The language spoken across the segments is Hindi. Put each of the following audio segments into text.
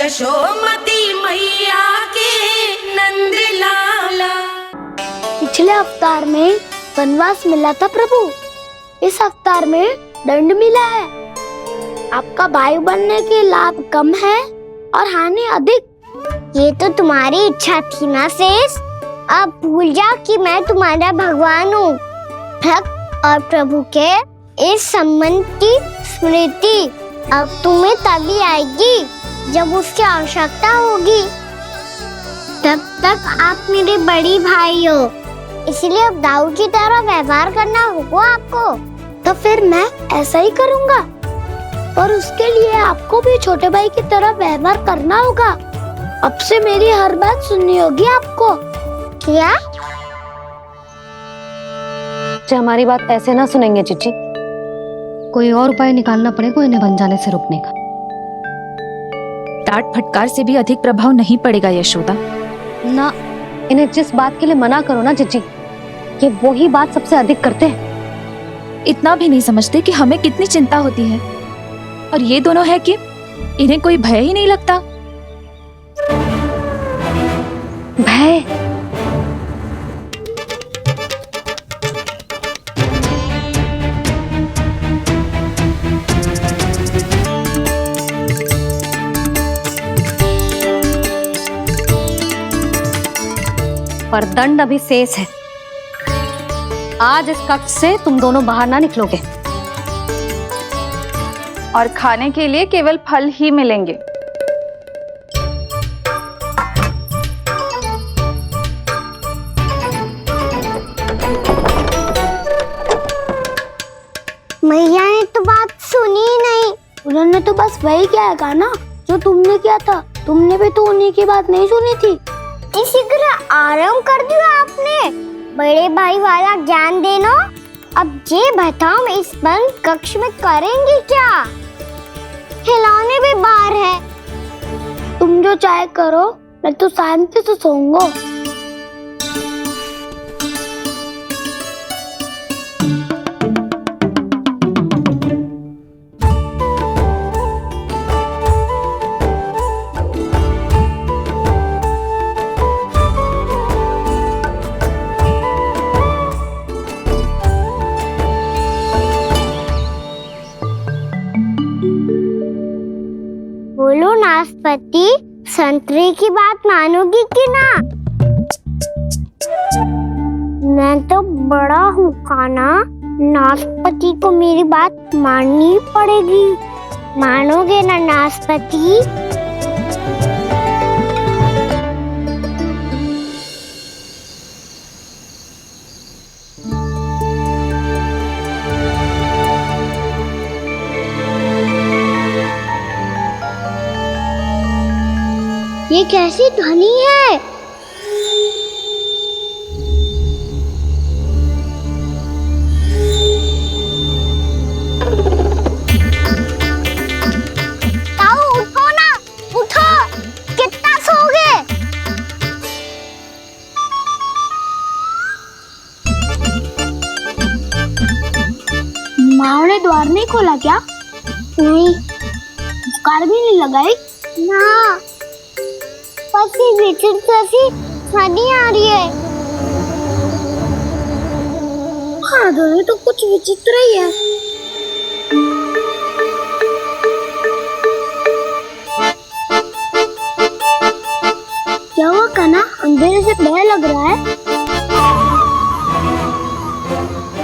यशोमती मैया के नंद लाला। पिछले अवतार में वनवास मिला था प्रभु, इस अवतार में दंड मिला है। आपका भाई बनने के लाभ कम है और हानि अधिक। ये तो तुम्हारी इच्छा थी ना शेष। अब भूल जा कि मैं तुम्हारा भगवान हूँ। भक्त और प्रभु के इस संबंध की स्मृति अब तुम्हें तभी आएगी जब उसकी आवश्यकता होगी। तब तक आप मेरे बड़ी भाई हो, इसलिए अब दाऊ की तरह व्यवहार करना होगा आपको। तो फिर मैं ऐसा ही करूँगा, और उसके लिए आपको भी छोटे भाई की तरह व्यवहार करना होगा। अब से मेरी हर बात सुननी होगी आपको। क्या? हमारी बात ऐसे ना सुनेंगे चिची। कोई और उपाय निकालना पड़ेगा इन्हें बन जाने से रोकने का। डांट फटकार से भी अधिक प्रभाव नहीं पड़ेगा यशोदा। ना, इन्हें जिस बात के लिए मना करो ना चिची, ये वही बात सबसे अधिक करते हैं। इतना भी नहीं समझते कि हमें कितनी चिंता होती है, और ये दोनों है कि इन्हें कोई भय ही नहीं लगता। भय? पर दंड अभी शेष है। आज इस कक्ष से तुम दोनों बाहर ना निकलोगे, और खाने के लिए केवल फल ही मिलेंगे। मैया ने तो बात सुनी ही नहीं। उन्होंने तो बस वही कहा ना जो तुमने किया था। तुमने भी तो उन्हीं की बात नहीं सुनी थी। शीघ्र आराम कर दिया आपने। बड़े भाई वाला ज्ञान देना। अब ये बताओ हम इस बंद कक्ष में करेंगे क्या? खिलौने भी बाहर है। तुम जो चाहे करो, मैं तो शांति से सोऊंगा। बोलो नाशपाती, संतरे की बात मानोगी कि ना? मैं तो बड़ा हूँ काना, नाशपाती को मेरी बात माननी पड़ेगी। मानोगे ना नाशपाती? ये कैसी ध्वनि है? ताऊ उठो ना, उठो। कितना सोओगे? माँ ने द्वार नहीं खोला क्या? नहीं। कार भी नहीं लगाई? ना, पसी विचित्र सी ध्वनि आ रही है। हाँ, ध्वनि तो कुछ विचित्र ही है। क्या हुआ कान्हा? अंधेरे से डर लग रहा है।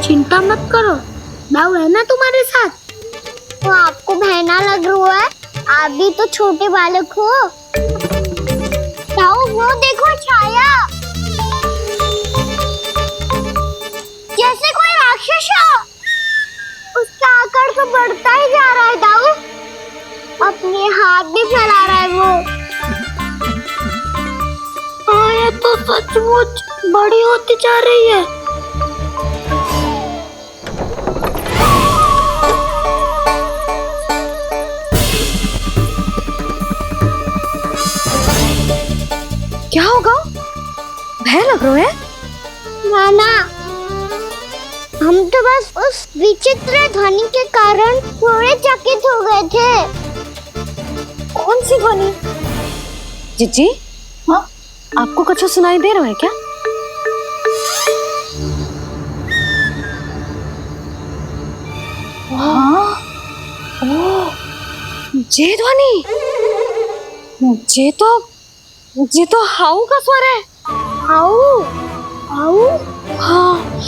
चिंता मत करो, दाऊ है ना तुम्हारे साथ। तो आपको बहना लग रहा है? आप भी तो छोटे बालक हो। ताऊ वो देखो छाया, जैसे कोई राक्षस हो। उसका आकार तो बढ़ता ही जा रहा है ताऊ। अपने हाथ भी फैला रहा है वो। हाँ, ये तो सचमुच बड़ी होती जा रही है। क्या होगा? भय लग रहा है? नाना, हम तो बस उस विचित्र ध्वनि के कारण थोड़े चकित हो गए थे। कौन सी ध्वनि? जिज्जी, हाँ? आपको कुछ सुनाई दे रहा है क्या? हाँ, ओह, ये ध्वनि, ये तो हाउ का स्वर है। हाउ हाउ हाँ,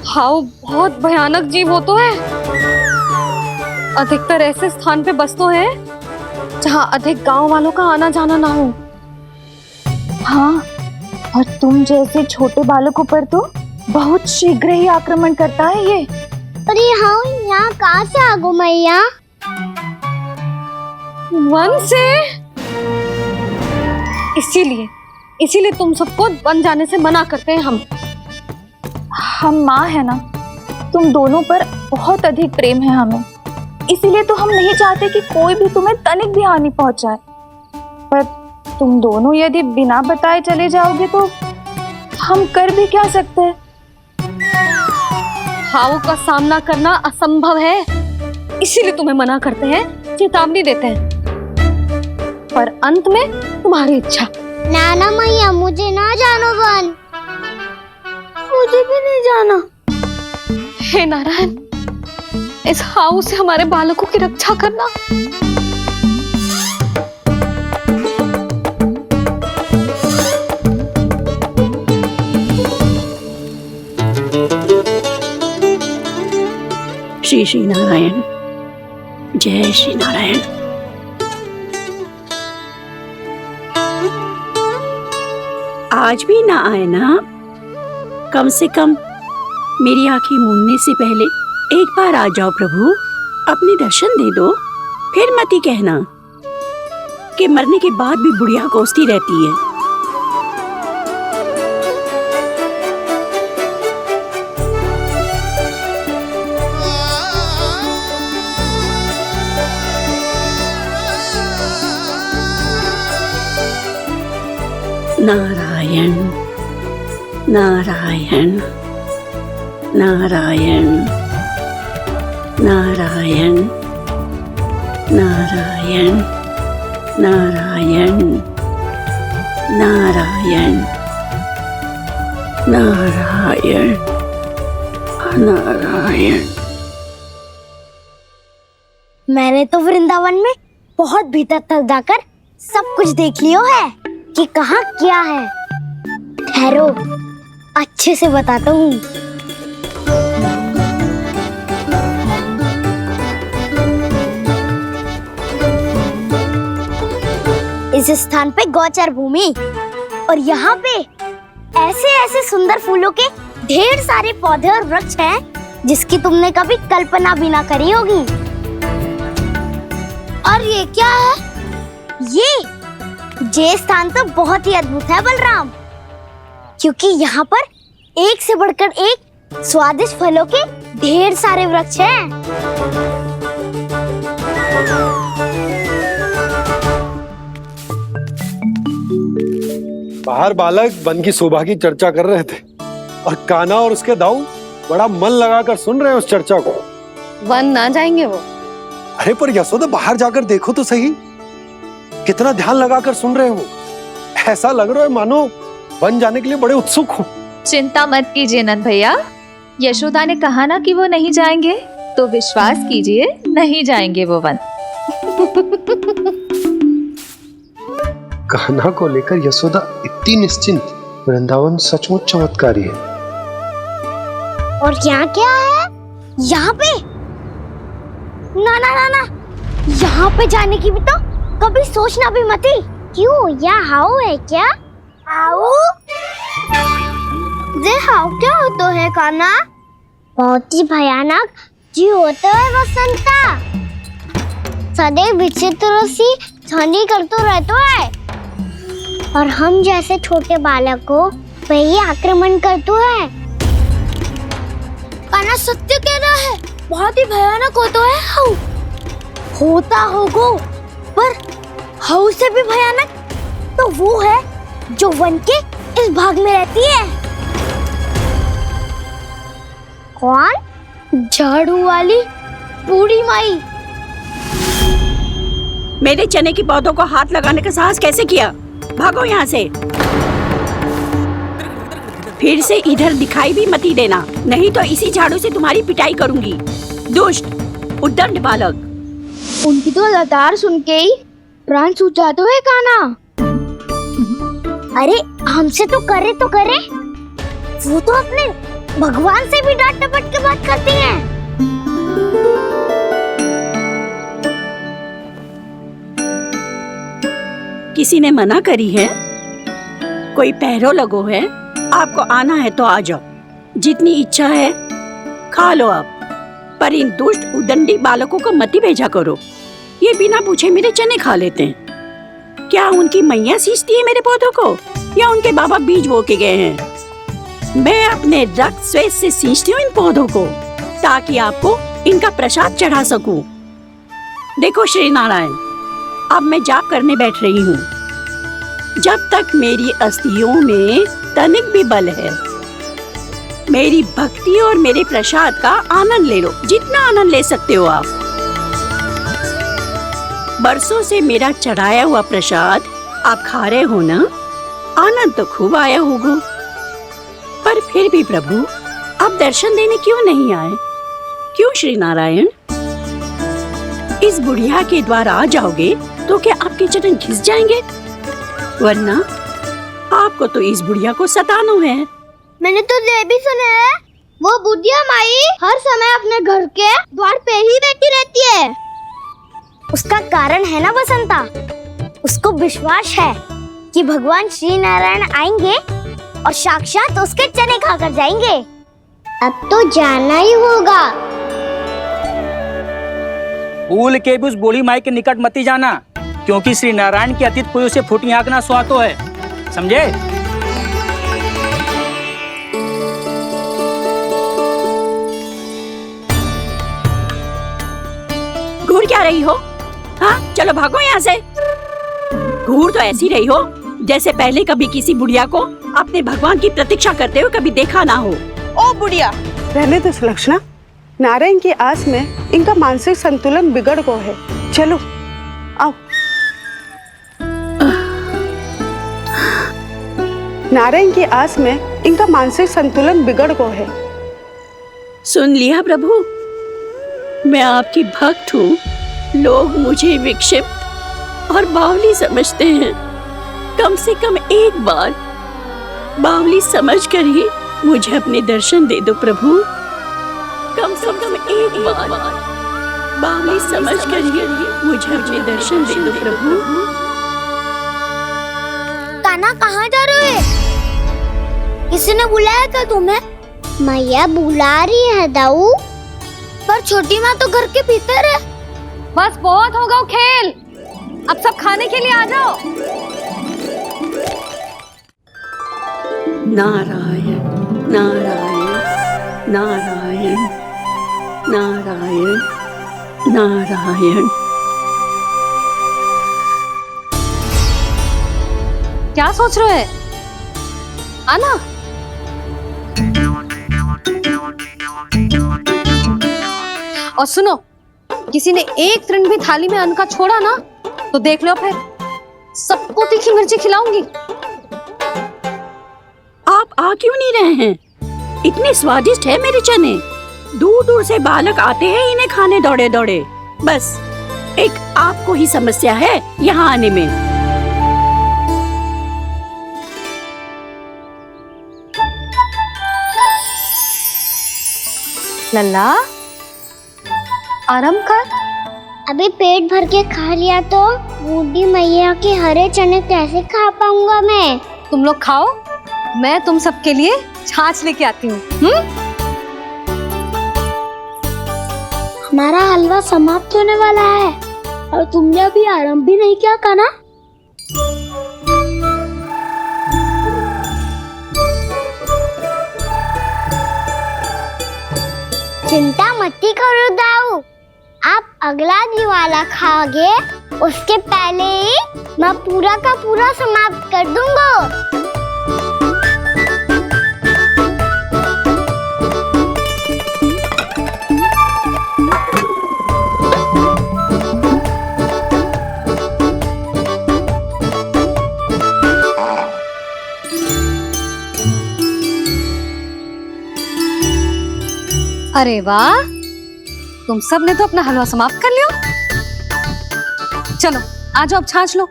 हाउ बहुत भयानक जीव हो तो है। अधिकतर ऐसे स्थान पे बसते हैं जहाँ अधिक गांव वालों का आना जाना ना हो। हाँ, और तुम जैसे छोटे बालकों पर तो बहुत शीघ्र ही आक्रमण करता है ये। पर ये हाँ यहाँ कहाँ से आ गो मैया? वन से। इसीलिए तुम सबको वन जाने से मना करते हैं हम माँ है ना, तुम दोनों पर बहुत अधिक प्रेम है हमें, इसीलिए तो हम नहीं चाहते कि कोई भी तुम्हें तनिक भी हानि पहुंचाए। पर तुम दोनों यदि बिना बताए चले जाओगे तो हम कर भी क्या सकते हैं? हाउ का सामना करना असंभव है, इसीलिए तुम्हें मना करते हैं, चेतावनी देते हैं। पर अंत में तुम्हारी इच्छा। नाना मैया मुझे ना जानो वन। मुझे भी नहीं जाना। हे नारायण, इस हाउ से हमारे बालकों की रक्षा करना। श्री श्री नारायण, जय श्री नारायण। आज भी ना आए ना? कम से कम मेरी आंखें मूंदने से पहले एक बार आ जाओ प्रभु, अपने दर्शन दे दो। फिर मत ही कहना कि मरने के बाद भी बुढ़िया कोसती रहती है। नारायण नारायण नारायण नारायण नारायण नारायण नारायण नारायण नारायण। मैंने तो वृंदावन में बहुत भीतर तक जाकर सब कुछ देख लियो है कि कहाँ क्या है। ठहरो, अच्छे से बताता हूँ। इस स्थान पे गौचर भूमि और यहाँ पे ऐसे ऐसे सुंदर फूलों के ढेर सारे पौधे और वृक्ष हैं जिसकी तुमने कभी कल्पना भी ना करी होगी। और ये क्या है? ये स्थान तो बहुत ही अद्भुत है बलराम, क्योंकि यहाँ पर एक से बढ़कर एक स्वादिष्ट फलों के ढेर सारे वृक्ष हैं। बाहर बालक वन की शोभा की चर्चा कर रहे थे और कान्हा और उसके दाऊ बड़ा मन लगाकर सुन रहे हैं उस चर्चा को। वन ना जाएंगे वो। अरे पर यशोदा, बाहर जाकर देखो तो सही, कितना ध्यान लगाकर सुन रहे हो। ऐसा लग रहा है मानो वन जाने के लिए बड़े उत्सुक हो। चिंता मत कीजिए नंद भैया, यशोदा ने कहा ना कि वो नहीं जाएंगे, तो विश्वास कीजिए नहीं जाएंगे वो वन। कान्हा को लेकर यशोदा इतनी निश्चिंत, वृंदावन सचमुच चमत्कारी है। और यहाँ क्या है? यहाँ पे ना ना ना ना, यहाँ पे जाने की भी तो कभी सोचना भी मत ही। क्यों, यहाँ हाउ है क्या? हाउ? ये हाउ क्या होता है कान्हा? बहुत ही भयानक जी होता है वसंता। सदैव विचित्र सी ध्वनि करते रहता है और हम जैसे छोटे बालक को वही आक्रमण करते है। कान्हा सत्य कह रहा है, बहुत ही भयानक होता है हाउ। होता होगो, पर हाउ से भी भयानक तो वो है जो वन के इस भाग में रहती है। कौन? झाड़ू वाली बूढ़ी माई। मेरे चने की पौधों को हाथ लगाने का साहस कैसे किया? भागो यहाँ से। फिर से इधर दिखाई भी मती देना, नहीं तो इसी झाड़ू से तुम्हारी पिटाई करूंगी। दुष्ट उद्दंड बालक। उनकी तो लतार सुन के ही प्राण सूझ जाते हुए कान्हा। अरे हमसे तो करे, वो तो अपने भगवान से भी डांट डपट के बात करती हैं। किसी ने मना करी है? कोई पैरों लगो है? आपको आना है तो आ जाओ, जितनी इच्छा है खा लो आप, पर इन दुष्ट उदंडी बालकों को मत ही भेजा करो। ये बिना पूछे मेरे चने खा लेते हैं। क्या उनकी मैया सींचती है मेरे पौधों को, या उनके बाबा बीज बो के गए हैं? मैं अपने रक्त स्वेद से सींचती हूँ इन पौधों को, ताकि आपको इनका प्रसाद चढ़ा सकूं। देखो श्री नारायण, अब मैं जाप करने बैठ रही हूँ। जब तक मेरी अस्थियों में तनिक भी बल है, मेरी भक्ति और मेरे प्रसाद का आनंद ले लो, जितना आनंद ले सकते हो आप। बरसों से मेरा चढ़ाया हुआ प्रसाद आप खा रहे हो ना, आनंद तो खूब आया होगा। पर फिर भी प्रभु, आप दर्शन देने क्यों नहीं आए? क्यों श्री नारायण? इस बुढ़िया के द्वार आ जाओगे तो क्या आपके चरण घिस जाएंगे? वरना आपको तो इस बुढ़िया को सताना है। मैंने तो ये भी सुना है, वो बुढ़िया माई हर समय अपने घर के द्वार पे ही बैठी रहती है। उसका कारण है ना बसंता, उसको विश्वास है कि भगवान श्री नारायण आएंगे और साक्षात उसके चने खाकर जाएंगे। अब तो जाना ही होगा। भूल के भी उस बूढ़ी माई के निकट मत जाना, क्योंकि श्री नारायण के अतीत कोई उसे फूटी आंख ना सुहातो है, समझे? घूर क्या रही हो? हाँ, चलो भागो यहाँ से। घूर तो ऐसी रही हो जैसे पहले कभी किसी बुढ़िया को अपने भगवान की प्रतीक्षा करते हुए कभी देखा ना हो। ओ बुढ़िया, रहने दो सुलक्षणा। नारायण की आस में इनका मानसिक संतुलन बिगड़ गया है। चलो आओ। नारायण की आस में इनका मानसिक संतुलन बिगड़ गया है। सुन लिया प्रभु, मैं आपकी भक्त हूँ। लोग मुझे विक्षिप्त और बावली समझते हैं। कम से कम एक बार बावली समझकर ही मुझे अपने दर्शन दे दो प्रभु। कम से कम एक बार बावली समझकर ही मुझे अपने दर्शन दे दो प्रभु। कान्हा कहाँ जा रहे हो? किसी ने बुलाया क्या तुम्हें? मैया बुला रही है दाऊ। पर छोटी माँ तो घर के भीतर है। बस बहुत होगा वो खेल, अब सब खाने के लिए आ जाओ। नारायण नारायण नारायण नारायण नारायण। क्या सोच रहे हैं? आना। और सुनो, किसी ने एक तृण भी थाली में अन्न का छोड़ा ना, तो देख लो फिर सबको तीखी मिर्ची खिलाऊंगी। आप आ क्यों नहीं रहे हैं? इतने स्वादिष्ट है मेरे चने। दूर दूर से बालक आते हैं इन्हें खाने दौड़े दौड़े। बस एक आपको ही समस्या है यहाँ आने में। लल्ला, आराम कर। अभी पेट भर के खा लिया तो बूढ़ी मैया के हरे चने कैसे खा पाऊंगा मैं? तुम लोग खाओ, मैं तुम सबके लिए छाछ लेके आती हूँ। हमारा हलवा समाप्त होने वाला है और तुमने अभी आरंभ भी नहीं किया कान्हा। चिंता मत करो दाऊ, आप अगला दिवाला खाओगे उसके पहले ही मैं पूरा का पूरा समाप्त कर दूंगा। अरे वाह, तुम सब ने तो अपना हलवा समाप्त कर लिया। चलो आ जाओ, अब छाछ लो।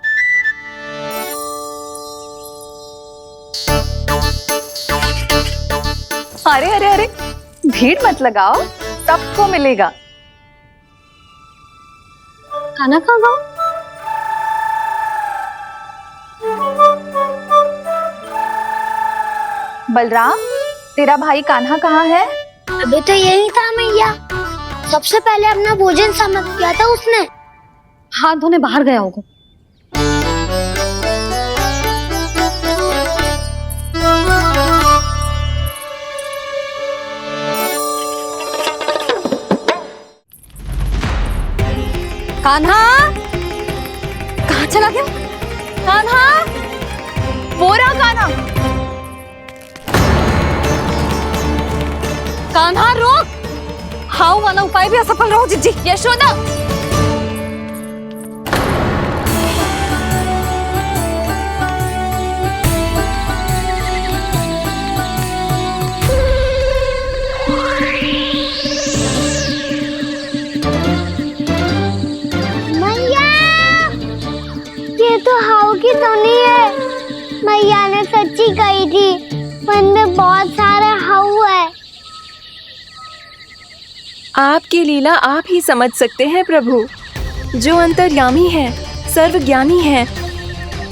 अरे अरे अरे, भीड़ मत लगाओ, सबको मिलेगा। खाना खा गो। बलराम, तेरा भाई कान्हा कहाँ है? अभी तो यही था मैया। सबसे पहले अपना भोजन समाप्त किया था उसने। हाथ धोने बाहर गया होगा। कान्हा, कहाँ चला गया? कान्हा, वो रहा कान्हा। कान्हा रोक। हाउ वाला उपाय भी असफल रहो जिज्जी। यशोदा, मैया, ये तो हाउ की धुनी है। मैया ने सच्ची कही थी, वन में बहुत सारे हाउ है। आपकी लीला आप ही समझ सकते हैं प्रभु। जो अंतर्यामी है, सर्वज्ञानी है,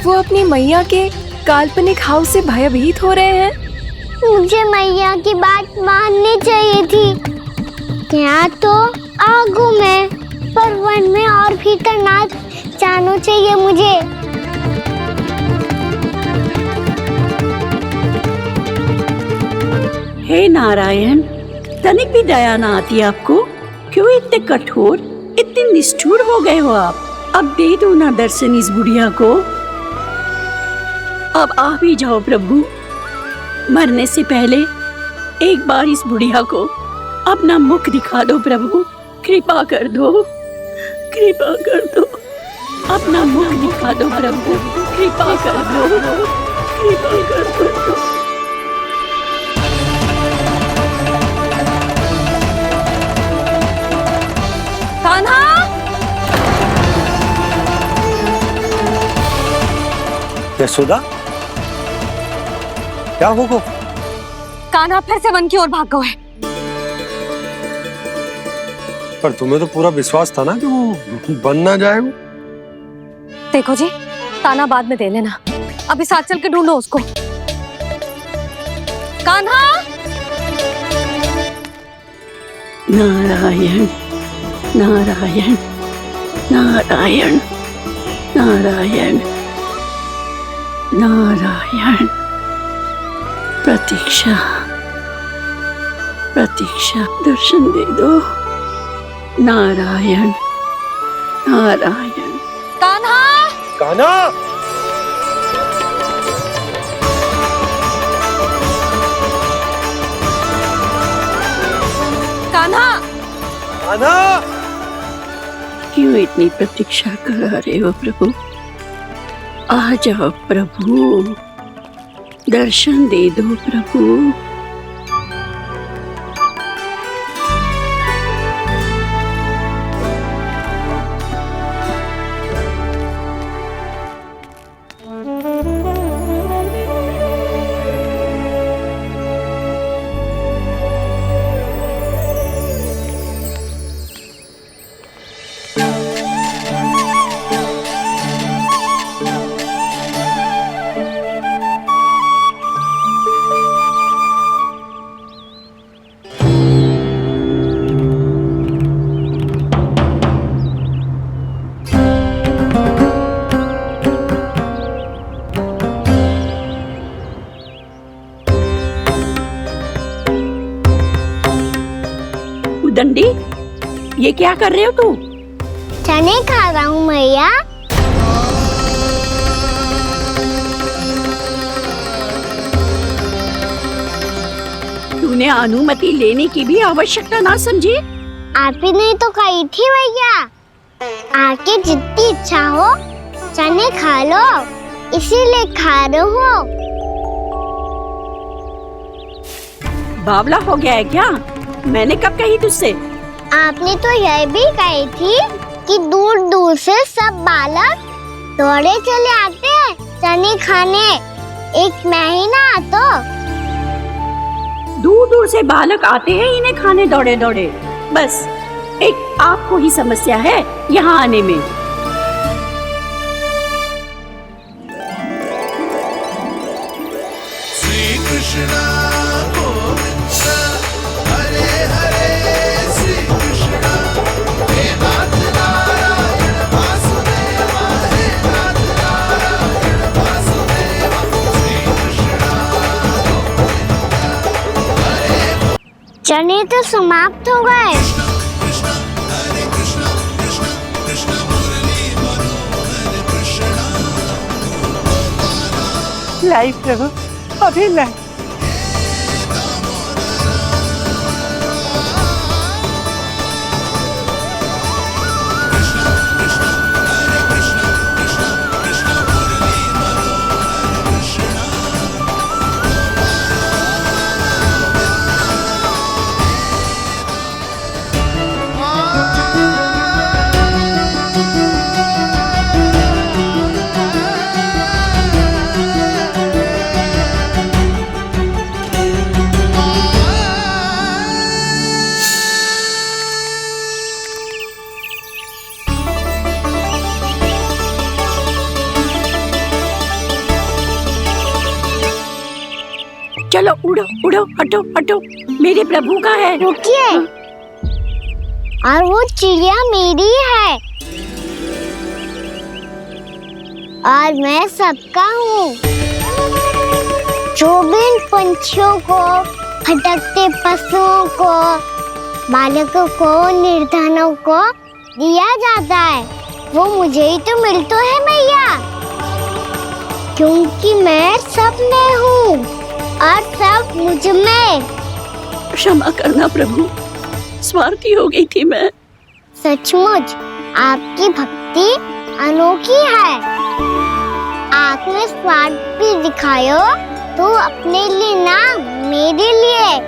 वो अपनी मैया के काल्पनिक हाव से भयभीत हो रहे हैं। मुझे मैया की बात माननी चाहिए थी। यहाँ तो आगू में, पर वन में और भीतर ना जाना चाहिए मुझे। हे नारायण, तनिक भी दया ना आती आपको? क्यों इतने कठोर, इतने निष्ठुर हो गए हो आप? अब दे दो ना दर्शन इस बुढ़िया को। अब आ भी जाओ प्रभु। मरने से पहले एक बार इस बुढ़िया को अपना मुख दिखा दो प्रभु। कृपा कर दो, कृपा कर दो। अपना मुख दिखा दो प्रभु, कृपा कर दो, कृपा कर दो। कान्हा, यशोदा, क्या होगा? कान्हा फिर से वन की ओर भाग गए। पर तुम्हें तो पूरा विश्वास था ना कि वो बन ना जाए। वो देखो जी, ताना बाद में दे लेना, अभी साथ चल के ढूंढो उसको। कान्हा, नारायण नारायण नारायण नारायण नारायण। प्रतीक्षा प्रतीक्षा, दर्शन दे दो। नारायण नारायण। कान्हा, कान्हा, कान्हा, कान्हा। क्यों इतनी प्रतीक्षा करा रहे हो प्रभु? आ जाओ प्रभु, दर्शन दे दो प्रभु। दंडी, ये क्या कर रहे हो तू? चने खा रहा हूँ मैया। तूने अनुमति लेने की भी आवश्यकता ना समझी? आप ही नहीं तो कही थी भैया, आके जितनी इच्छा हो चने खा लो, इसीलिए खा रहे हो। बावला हो गया है क्या? मैंने कब कही तुझसे? आपने तो यह भी कही थी कि दूर दूर से सब बालक दौड़े चले आते हैं चने खाने, एक मैं ही ना तो। दूर दूर से बालक आते हैं इन्हें खाने दौड़े दौड़े। बस एक आपको ही समस्या है यहाँ आने में। चने तो समाप्त हो गए। लाई प्रभु, अभी लाई। चलो उड़ो उड़ो, हटो हटो, मेरे प्रभु का है। रुकिए, और वो चिड़िया मेरी है और मैं सबका हूँ। जो भी इन पंछियों को, भटकते पशुओं को, बालकों को, निर्धनों को दिया जाता है, वो मुझे ही तो मिलता है मैया, क्योंकि मैं सब में हूँ और सब मुझ में। क्षमा करना प्रभु, स्वार्थी हो गई थी मैं। सचमुच आपकी भक्ति अनोखी है। आपने स्वार्थ भी दिखायो तो अपने लिए ना, मेरे लिए।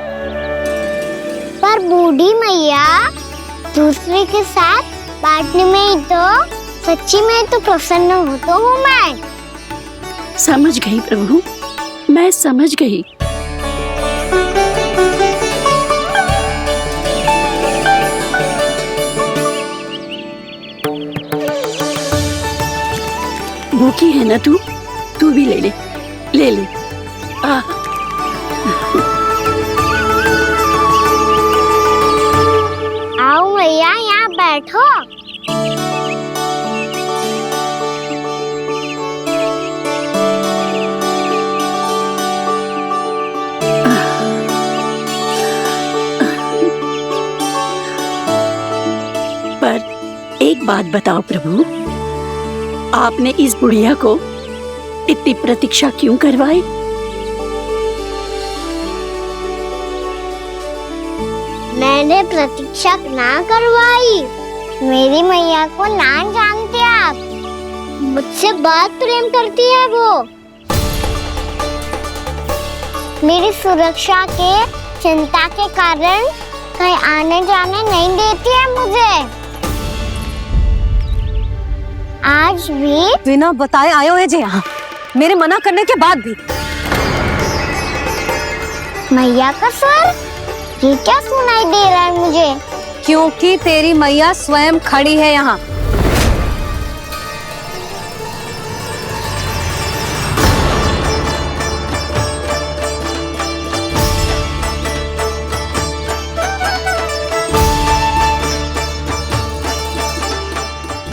पर बूढ़ी मैया दूसरे के साथ बांटने में ही तो सच्ची में तो प्रसन्न होता हूँ मैं। समझ गई प्रभु, मैं समझ गई। भूखी है ना तू भी ले ले, ले ले। आओ मैया, यहाँ बैठो। पर एक बात बताओ प्रभु, आपने इस बुढ़िया को इतनी प्रतीक्षा क्यों करवाई? मैंने प्रतीक्षा ना करवाई। मेरी मैया को ना जानते आप, मुझसे बहुत प्रेम करती है वो। मेरी सुरक्षा के चिंता के कारण कहीं आने जाने नहीं देती है मुझे। आज भी बिना बताए आए हुए जे यहाँ, मेरे मना करने के बाद भी। मैया का स्वर, ये क्या सुनाई दे रहा है मुझे? क्योंकि तेरी मैया स्वयं खड़ी है यहाँ।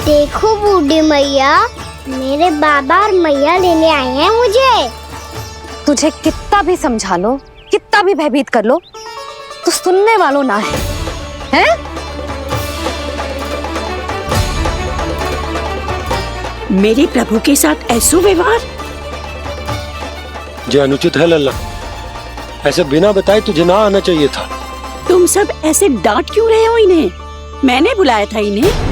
देखो बूढ़ी मैया, मेरे बाबा और मैया लेने आए हैं मुझे। तुझे कितना भी समझा लो, कितना भी भयभीत कर लो, तो सुनने वालों ना है, हैं? मेरे प्रभु के साथ ऐसा व्यवहार जो अनुचित है लल्ला। ऐसे बिना बताए तुझे ना आना चाहिए था। तुम सब ऐसे डांट क्यों रहे हो इन्हें? मैंने बुलाया था इन्हें।